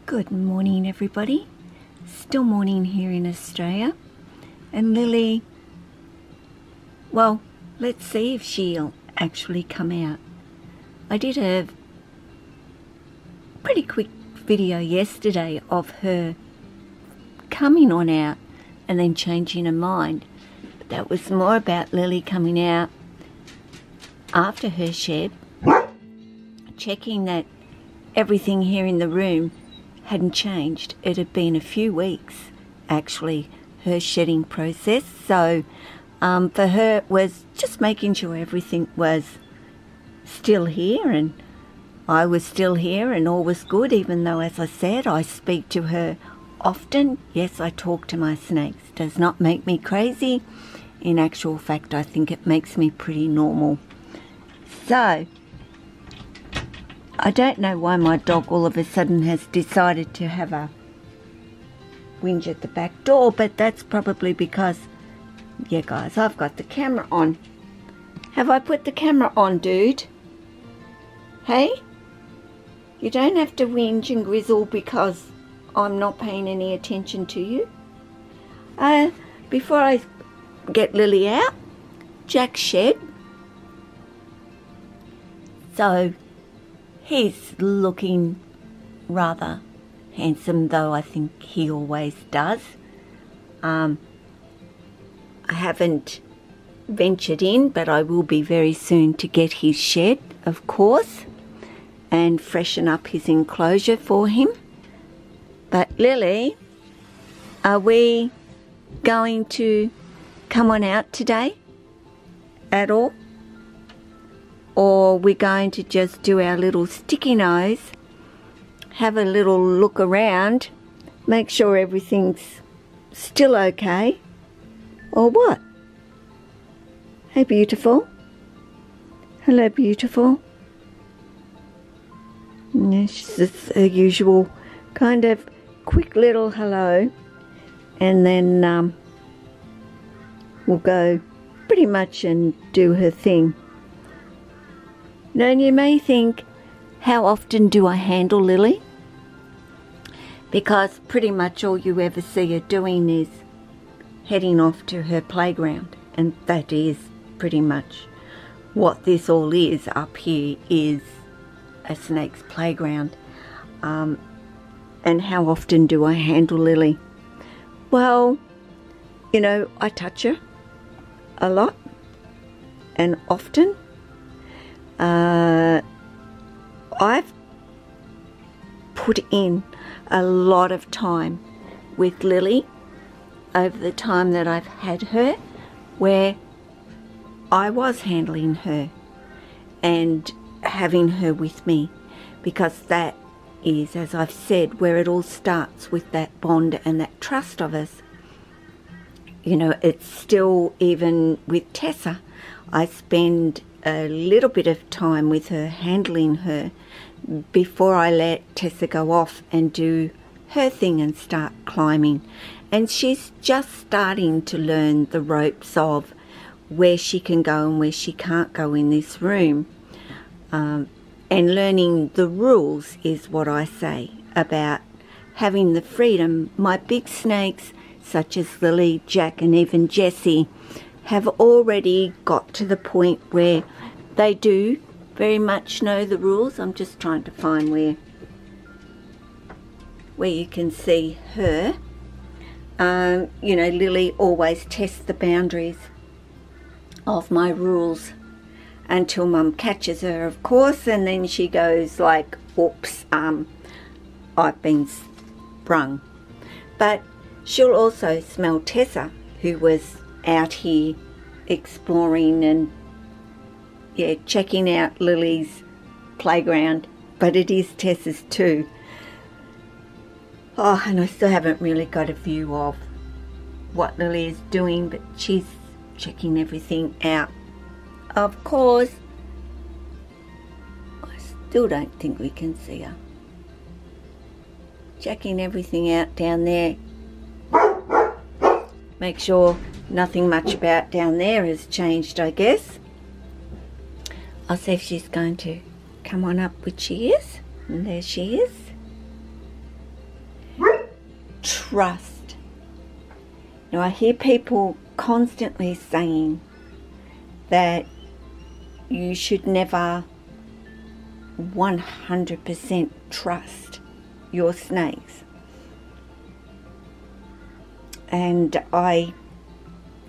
Good morning, everybody. Still morning here in Australia. And Lily, well, let's see if she'll actually come out. I did a pretty quick video yesterday of her coming on out and then changing her mind. But that was more about Lily coming out after her shed, checking that everything here in the room hadn't changed. It had been a few weeks, actually, her shedding process. So for her, it was just making sure everything was still here and I was still here and all was good, even though, as I said, I speak to her often. Yes, I talk to my snakes. Does not make me crazy. In actual fact, I think it makes me pretty normal. So I don't know why my dog all of a sudden has decided to have a whinge at the back door, but that's probably because, yeah guys, I've got the camera on. Have I put the camera on, dude? Hey? You don't have to whinge and grizzle because I'm not paying any attention to you. Before I get Lily out, Jack shed. So he's looking rather handsome, though I think he always does. I haven't ventured in, but I will be very soon to get his shed, of course, and freshen up his enclosure for him. But Lily, are we going to come on out today at all? Or we're going to just do our little sticky nose, have a little look around, make sure everything's still okay, or what? Hey, beautiful. Hello, beautiful. It's just a usual kind of quick little hello, and then we'll go pretty much and do her thing. Now, you may think, how often do I handle Lily? Because pretty much all you ever see her doing is heading off to her playground. And that is pretty much what this all is up here, is a snake's playground. And how often do I handle Lily? Well, you know, I touch her a lot and often. I've put in a lot of time with Lily over the time that I've had her, where I was handling her and having her with me, because that is, as I've said, where it all starts, with that bond and that trust of us. You know, it's still, even with Tessa, I spend a little bit of time with her, handling her, before I let Tessa go off and do her thing and start climbing. And she's just starting to learn the ropes of where she can go and where she can't go in this room. And learning the rules is what I say about having the freedom. My big snakes, such as Lily, Jack and even Jessie, have already got to the point where they do very much know the rules. I'm just trying to find where you can see her. You know, Lily always tests the boundaries of my rules until Mum catches her, of course, and then she goes like, oops, I've been sprung. But she'll also smell Tessa, who was out here exploring and, yeah, checking out Lily's playground, but it is Tessa's too. Oh, and I still haven't really got a view of what Lily is doing, but she's checking everything out. Of course, I still don't think we can see her. Checking everything out down there. Make sure nothing much about down there has changed, I guess. I'll see if she's going to come on up, which she is. And there she is. trust. Now, I hear people constantly saying that you should never 100% trust your snakes. And I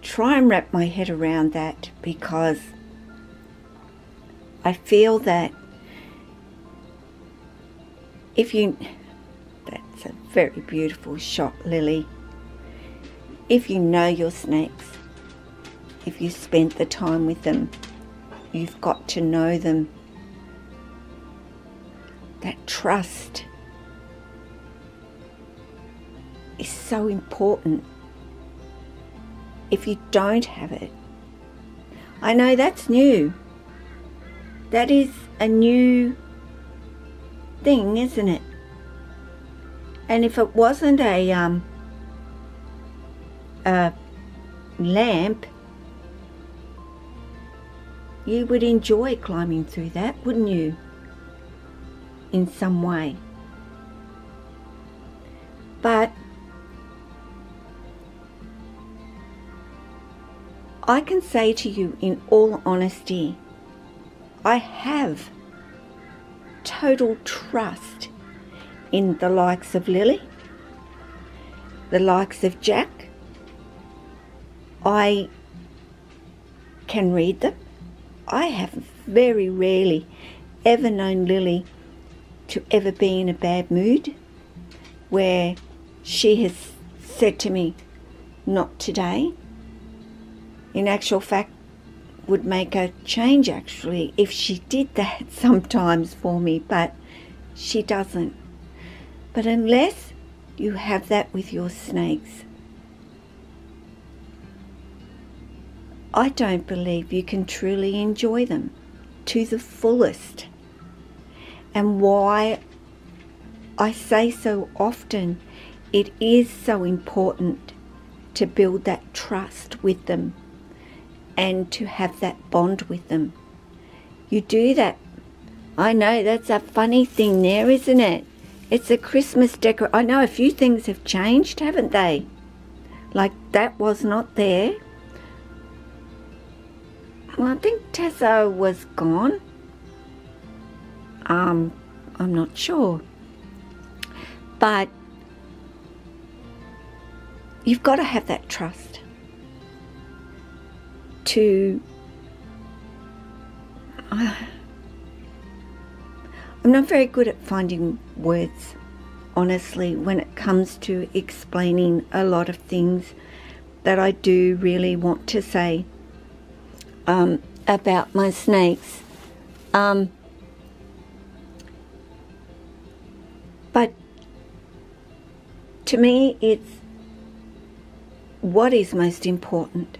try and wrap my head around that, because I feel that if you... That's a very beautiful shot, Lily. If you know your snakes, if you spent the time with them, you've got to know them. That trust is so important. If you don't have it, I know that's new. That is a new thing, isn't it? And if it wasn't a lamp, you would enjoy climbing through that, wouldn't you? In some way. But I can say to you in all honesty, I have total trust in the likes of Lily, the likes of Jack. I can read them. I have very rarely ever known Lily to ever be in a bad mood where she has said to me, not today. In actual fact, would make a change actually if she did that sometimes for me, but she doesn't. But unless you have that with your snakes, I don't believe you can truly enjoy them to the fullest. And why I say so often, it is so important to build that trust with them and to have that bond with them. You do that. I know that's a funny thing there, isn't it? It's a Christmas decor. I know a few things have changed, haven't they? Like that was not there. Well, I think Tessa was gone. I'm not sure. But you've got to have that trust to... I'm not very good at finding words, honestly, when it comes to explaining a lot of things that I do really want to say about my snakes. But to me, it's what is most important,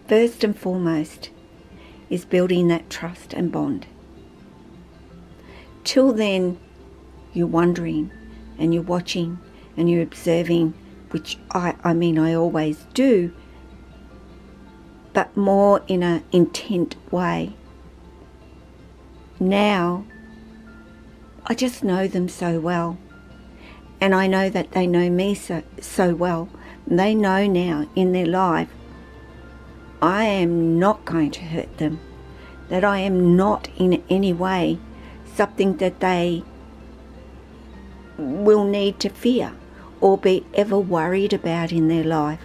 first and foremost, is building that trust and bond. Till then, you're wondering and you're watching and you're observing, which I mean I always do, but more in an intent way. Now, I just know them so well, and I know that they know me so well. They know now in their life I am not going to hurt them, that I am not in any way something that they will need to fear or be ever worried about in their life.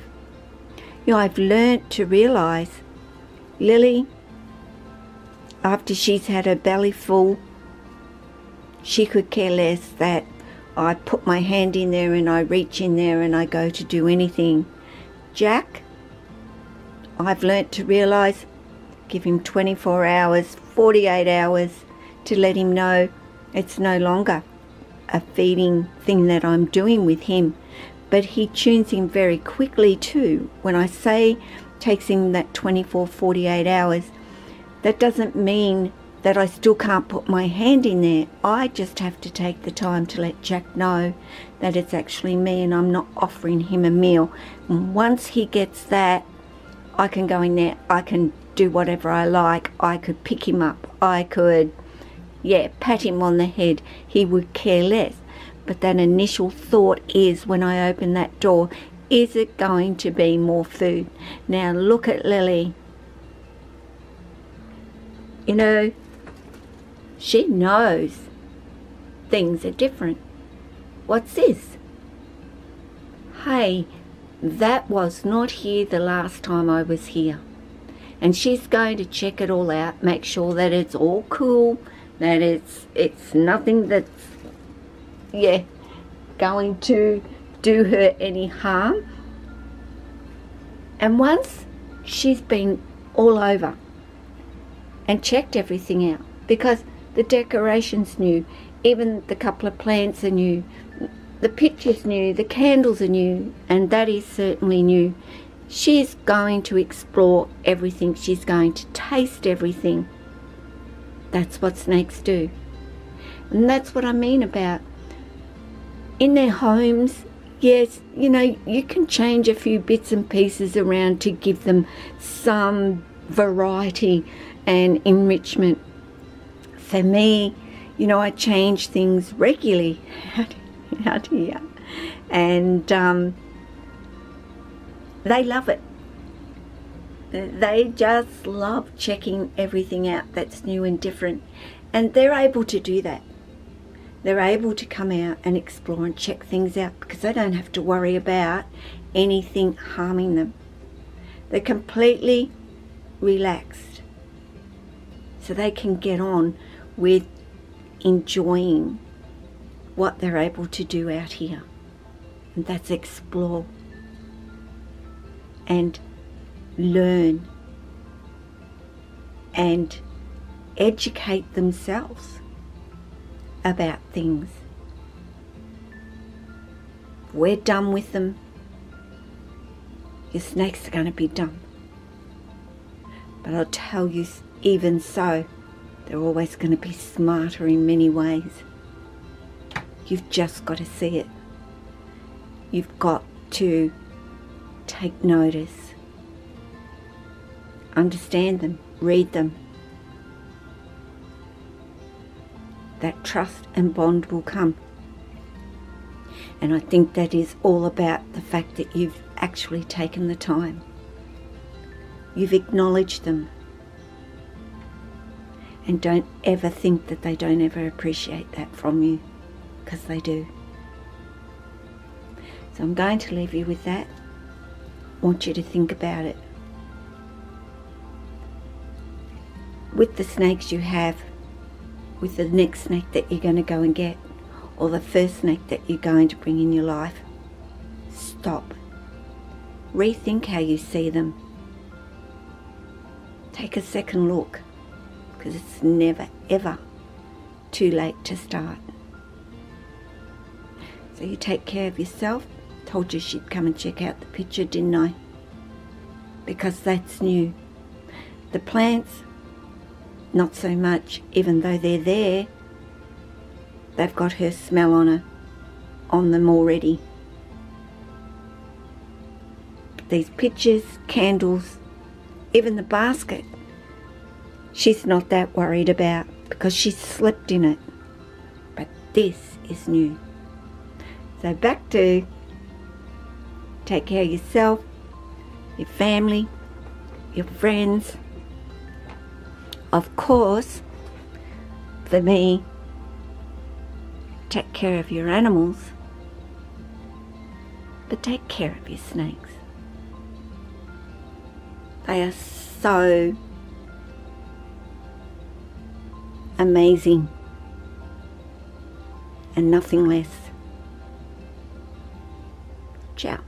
You know, I've learnt to realise Lily, after she's had her belly full, she could care less that I put my hand in there and I reach in there and I go to do anything. Jack, I've learnt to realise, give him 24 hours, 48 hours to let him know it's no longer a feeding thing that I'm doing with him. But he tunes in very quickly too. When I say takes him that 24, 48 hours, that doesn't mean that I still can't put my hand in there. I just have to take the time to let Jack know that it's actually me and I'm not offering him a meal. And once he gets that, I can go in there, I can do whatever I like. I could pick him up, I could, yeah, pat him on the head. He would care less. But that initial thought is, when I open that door, is it going to be more food? Now look at Lily. You know, she knows things are different. What's this? Hey, that was not here the last time I was here. And she's going to check it all out, make sure that it's all cool, that it's nothing that's, yeah, going to do her any harm. And once she's been all over and checked everything out, because the decoration's new, even the couple of plants are new, the picture's new, the candles are new, and that is certainly new. She's going to explore everything. She's going to taste everything. That's what snakes do. And that's what I mean about in their homes. Yes, you know, you can change a few bits and pieces around to give them some variety and enrichment. For me, you know, I change things regularly out here, and they love it. They just love checking everything out that's new and different, and they're able to do that. They're able to come out and explore and check things out because they don't have to worry about anything harming them. They're completely relaxed, so they can get on with enjoying what they're able to do out here, and that's explore and learn and educate themselves about things. We're done with them, your snakes are going to be done. But I'll tell you, even so, they're always going to be smarter in many ways. You've just got to see it. You've got to take notice, understand them, read them. That trust and bond will come. And I think that is all about the fact that you've actually taken the time. You've acknowledged them. And don't ever think that they don't ever appreciate that from you, because they do. So I'm going to leave you with that. I want you to think about it. With the snakes you have, with the next snake that you're going to go and get, or the first snake that you're going to bring in your life, stop. Rethink how you see them. Take a second look, because it's never ever too late to start. So you take care of yourself. Told you she'd come and check out the picture, didn't I? Because that's new. The plants, not so much, even though they're there. They've got her smell on them already. These pictures, candles, even the basket, she's not that worried about because she's slept in it. But this is new. So back to take care of yourself, your family, your friends. Of course, for me, take care of your animals, but take care of your snakes. They are so amazing and nothing less. Ciao.